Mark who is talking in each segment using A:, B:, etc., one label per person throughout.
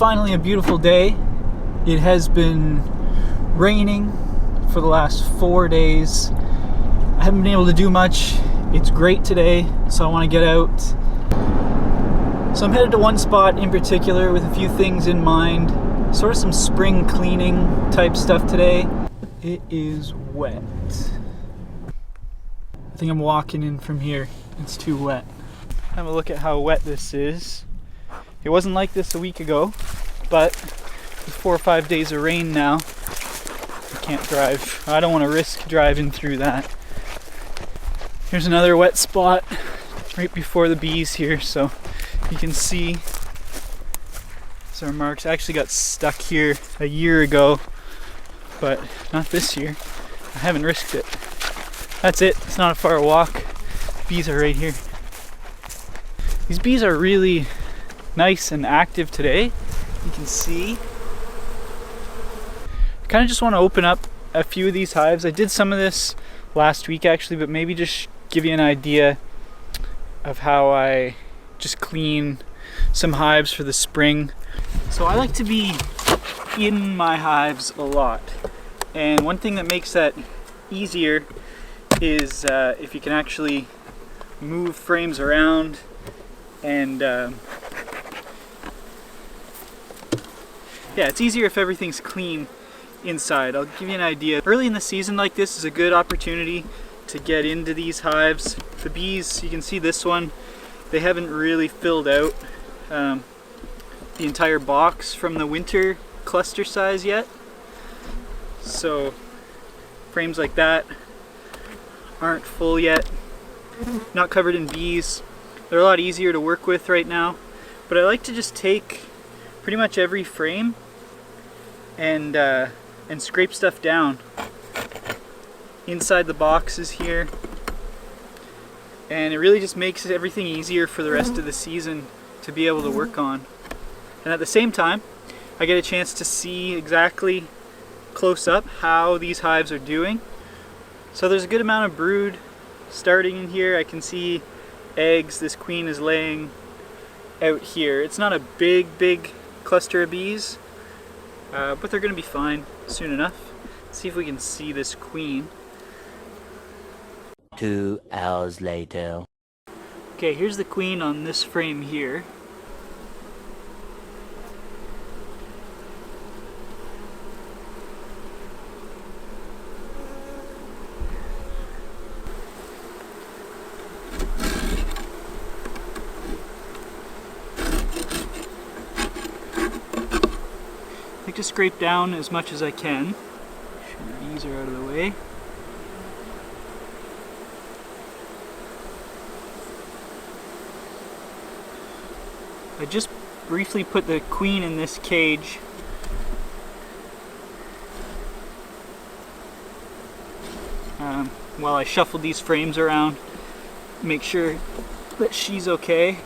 A: finally a beautiful day. It has been raining for the last 4 days. I haven't been able to do much. It's great today, so I want to get out. So I'm headed to one spot in particular with a few things in mind. Sort of some spring cleaning type stuff today. It is wet. I think I'm walking in from here. It's too wet. Have a look at how wet this is. It wasn't like this a week ago, but with 4 or 5 days of rain now, I can't drive. I don't want to risk driving through that. Here's another wet spot right before the bees here, so you can see these are marks. I actually got stuck here a year ago, but not this year. I haven't risked it. That's it. It's not a far walk. Bees are right here. These bees are really nice and active today. You can see. I kind of just want to open up a few of these hives. I did some of this last week actually, but maybe just give you an idea of how I just clean some hives for the spring. So I like to be in my hives a lot. And one thing that makes that easier is if you can actually move frames around and yeah, it's easier if everything's clean inside. I'll give you an idea. Early in the season like this is a good opportunity to get into these hives. The bees, you can see this one, they haven't really filled out the entire box from the winter cluster size yet. So frames like that aren't full yet, not covered in bees. They're a lot easier to work with right now, but I like to just take pretty much every frame and scrape stuff down inside the boxes here, and it really just makes everything easier for the rest of the season to be able to work on. And at the same time, I get a chance to see exactly close up how these hives are doing. So there's a good amount of brood starting in here. I can see eggs this queen is laying out here. It's not a big cluster of bees, but they're gonna be fine soon enough. Let's see if we can see this queen.
B: 2 hours later.
A: Okay, here's the queen on this frame here. I like to scrape down as much as I can. Make sure the bees are out of the way. I just briefly put the queen in this cage. While I shuffle these frames around, make sure that she's okay.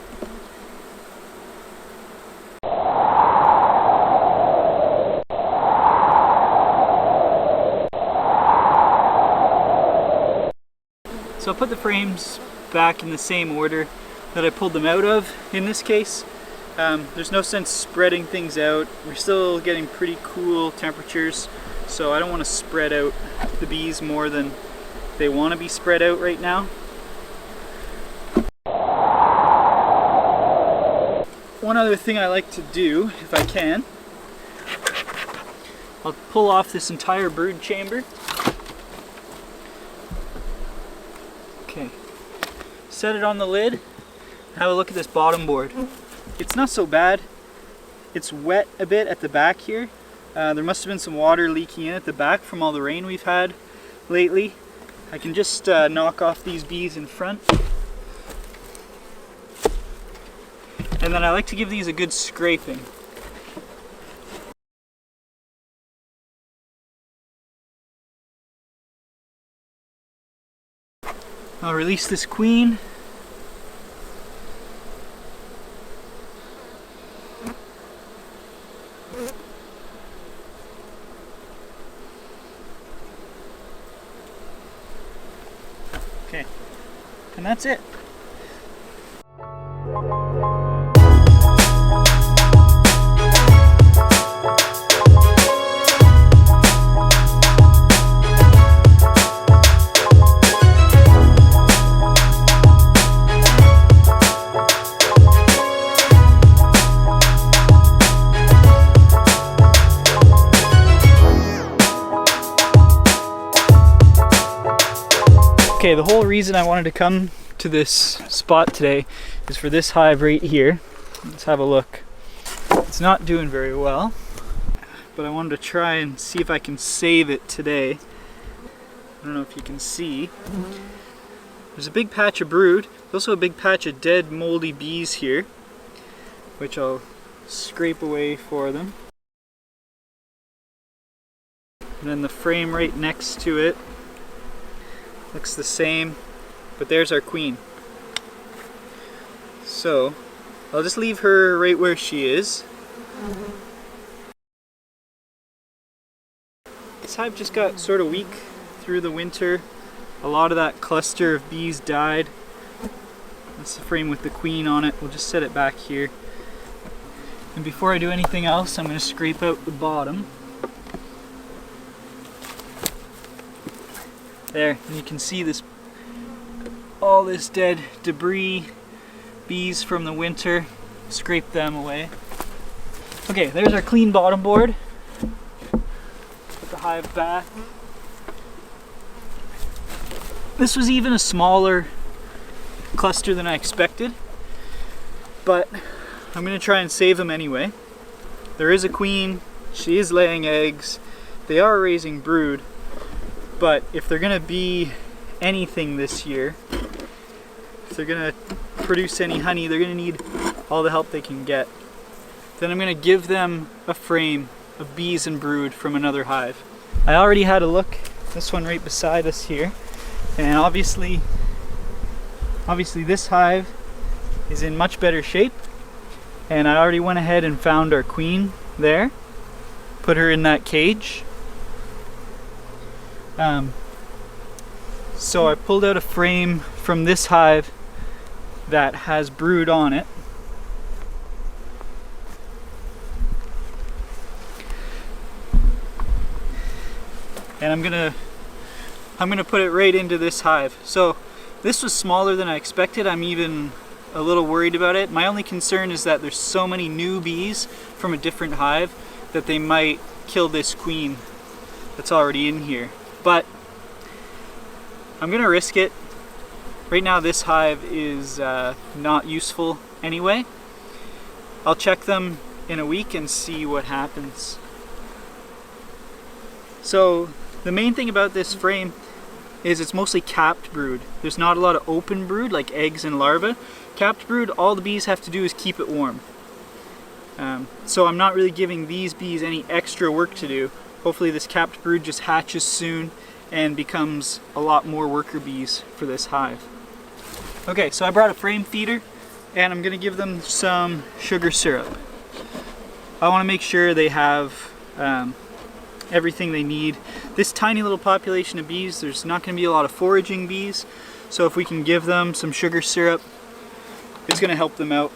A: So I'll put the frames back in the same order that I pulled them out of in this case. There's no sense spreading things out. We're still getting pretty cool temperatures, so I don't want to spread out the bees more than they want to be spread out right now. One other thing I like to do, if I can, I'll pull off this entire brood chamber. Okay, set it on the lid, have a look at this bottom board. It's not so bad. It's wet a bit at the back here. There must have been some water leaking in at the back from all the rain we've had lately. I can just knock off these bees in front. And then I like to give these a good scraping. I'll release this queen. Okay, and that's it. Okay, the whole reason I wanted to come to this spot today is for this hive right here. Let's have a look. It's not doing very well, but I wanted to try and see if I can save it today. I don't know if you can see. There's a big patch of brood. There's also a big patch of dead moldy bees here, which I'll scrape away for them. And then the frame right next to it looks the same, but there's our queen. So I'll just leave her right where she is. This hive just got sort of weak through the winter. A lot of that cluster of bees died. That's the frame with the queen on it. We'll just set it back here. And before I do anything else, I'm going to scrape out the bottom. There, and you can see this, all this dead debris, bees from the winter. Scrape them away. Okay, there's our clean bottom board. Put the hive back. This was even a smaller cluster than I expected, but I'm going to try and save them anyway. There is a queen, she is laying eggs, they are raising brood, but if they're going to be anything this year, if they're going to produce any honey, they're going to need all the help they can get. Then I'm going to give them a frame of bees and brood from another hive. I already had a look, this one right beside us here, and obviously this hive is in much better shape, and I already went ahead and found our queen there, put her in that cage. So I pulled out a frame from this hive that has brood on it. And I'm gonna put it right into this hive. So this was smaller than I expected. I'm even a little worried about it. My only concern is that there's so many new bees from a different hive that they might kill this queen that's already in here. But I'm gonna risk it. Right now this hive is not useful anyway. I'll check them in a week and see what happens. So the main thing about this frame is it's mostly capped brood. There's not a lot of open brood like eggs and larvae. Capped brood, all the bees have to do is keep it warm. So I'm not really giving these bees any extra work to do. Hopefully this capped brood just hatches soon and becomes a lot more worker bees for this hive. Okay, so I brought a frame feeder and I'm gonna give them some sugar syrup. I wanna make sure they have everything they need. This tiny little population of bees, there's not going to be a lot of foraging bees, so if we can give them some sugar syrup, it's going to help them out.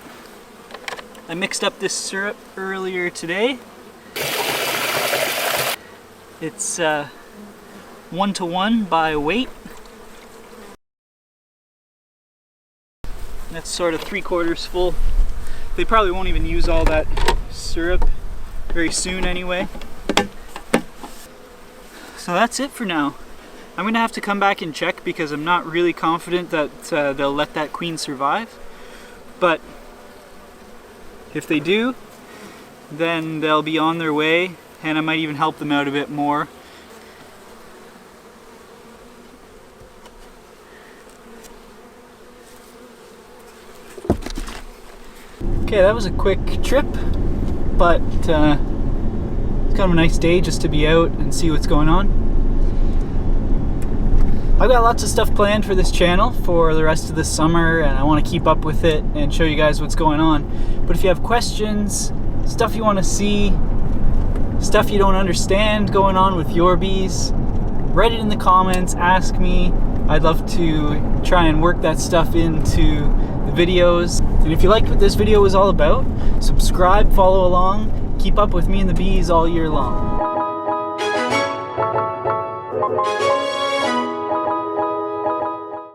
A: I mixed up this syrup earlier today. It's 1-to-1 by weight. That's sort of 3/4 full. They probably won't even use all that syrup very soon anyway. So that's it for now. I'm gonna have to come back and check because I'm not really confident that they'll let that queen survive. But if they do, then they'll be on their way and I might even help them out a bit more. Okay, that was a quick trip, but it's kind of a nice day just to be out and see what's going on. I've got lots of stuff planned for this channel for the rest of the summer and I want to keep up with it and show you guys what's going on. But if you have questions, stuff you want to see, stuff you don't understand going on with your bees, write it in the comments, ask me. I'd love to try and work that stuff into the videos. And if you liked what this video was all about, subscribe, follow along, keep up with me and the bees all year long.